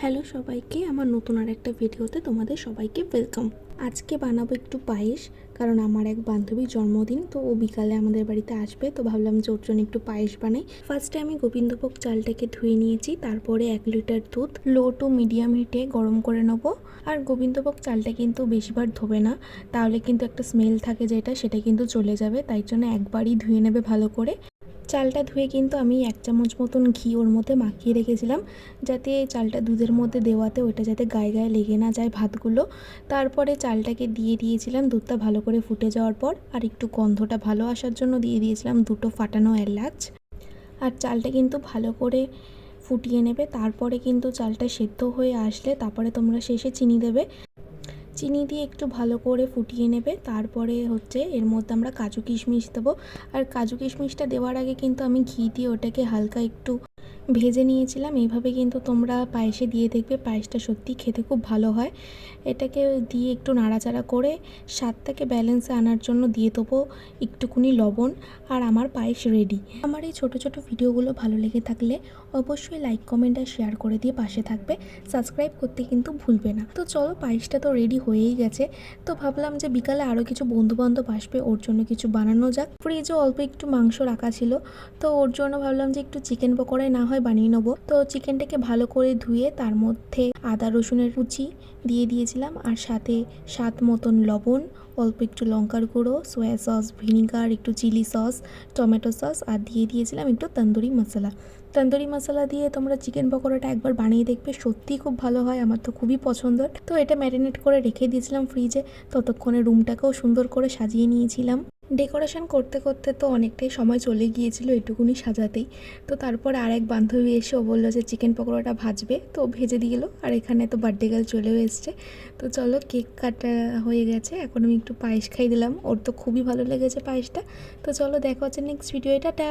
Hello সবাইকে, আমার নতুন আর একটা ভিডিওতে তোমাদের সবাইকে ওয়েলকাম। আজকে বানাবো একটু পায়েস, কারণ আমার এক বান্ধবীর জন্মদিন, তো ও বিকালে আমাদের বাড়িতে আসবে, তো ভাবলাম যে ওর জন্য একটু পায়েস বানাই। ফার্স্টে আমি গোবিন্দভোগ চালটাকে ধুয়ে নিয়েছি, তারপরে 1 লিটার দুধ লো টু মিডিয়াম হিটে গরম করে নেবো। আর গোবিন্দভোগ চালটা কিন্তু বেশিবার ধোবে না, তাহলে কিন্তু একটা স্মেল থাকে সেটা কিন্তু চলে যাবে, তাই জন্য একবারই ধুয়ে নেবে ভালো করে। চালটা ধুয়ে কিন্তু আমি 1 চামচ মতন ঘি ওর মধ্যে মাখিয়ে রেখেছিলাম, যাতে চালটা দুধের মধ্যে দেওয়াতে ওটা যাতে গায়ে গায়ে লেগে না যায় ভাতগুলো। তারপরে চালটাকে দিয়ে দিয়েছিলাম দুধটা ভালো করে ফুটে যাওয়ার পর, আর একটু গন্ধটা ভালো আসার জন্য দিয়ে দিয়েছিলাম 2টো ফাটানো এলাচ। আর চালটা কিন্তু ভালো করে ফুটিয়ে নেবে। তারপরে কিন্তু চালটা সেদ্ধ হয়ে আসলে তারপরে তোমরা শেষে চিনি দেবে। চিনি দিয়ে একটু ভালো করে ফুটিয়ে নেবে। তারপরে এর মধ্যে আমরা কাজু কিশমিশ দেবো। আর কাজু কিশমিশটা দেওয়ার আগে কিন্তু আমি ঘি দিয়ে ওটাকে হালকা একটু ভেজে নিয়েছিলাম। এইভাবে কিন্তু তোমরা পায়েসে দিয়ে দেখবে, পায়েসটা সত্যি খেতে খুব ভালো হয়। এটাকে দিয়ে একটু নাড়াচাড়া করে স্বাদটাকে ব্যালেন্সে আনার জন্য দিয়ে দেবো একটুকুনি লবণ, আর আমার পায়েস রেডি। আমার এই ছোটো ছোটো ভিডিওগুলো ভালো লেগে থাকলে অবশ্যই লাইক, কমেন্ট আর শেয়ার করে দিয়ে পাশে থাকবে। সাবস্ক্রাইব করতে কিন্তু ভুলবে না। তো চলো, পায়েসটা তো রেডি হয়েই গেছে। তো ভাবলাম যে বিকালে আরও কিছু বন্ধুবান্ধব আসবে, ওর জন্য কিছু বানানো যাক। ফ্রিজে অল্প একটু মাংস রাখা ছিল, তো ওর জন্য ভাবলাম যে একটু চিকেন পকোড়াই না হয় বানিয়ে নেবো। তো চিকেনটাকে ভালো করে ধুয়ে তার মধ্যে আদা রসুনের কুচি দিয়ে দিয়েছিলাম, আর সাথে স্বাদ মতন লবণ, অল্প একটু লঙ্কার গুঁড়ো, সয়া সস, ভিনিগার, একটু চিলি সস, টমেটো সস, আর দিয়ে দিয়েছিলাম একটু তন্দুরি মশলা। তন্দুরি মশলা দিয়ে তোমরা চিকেন পকোড়াটা একবার বানিয়ে দেখবে, সত্যিই খুব ভালো হয়, আমার তো খুবই পছন্দের। তো এটা ম্যারিনেট করে রেখে দিয়েছিলাম ফ্রিজে। ততক্ষণে রুমটাকেও সুন্দর করে সাজিয়ে নিয়েছিলাম। ডেকোরেশন করতে করতে তো অনেকটাই সময় চলে গিয়েছিল এটুকুনি সাজাতেই। তো তারপর আর এক বান্ধবী এসে ও বললো যে চিকেন পকোড়াটা ভাজবে, তো ভেজে দিল। আর এখানে তো বার্থডে গার্ল চলেও এসছে। তো চলো, কেক কাটা হয়ে গেছে, এখন আমি একটু পায়েস খাই দিলাম। ওর তো খুবই ভালো লেগেছে পায়েসটা। তো চলো, দেখা হচ্ছে নেক্সট ভিডিও। টাটা।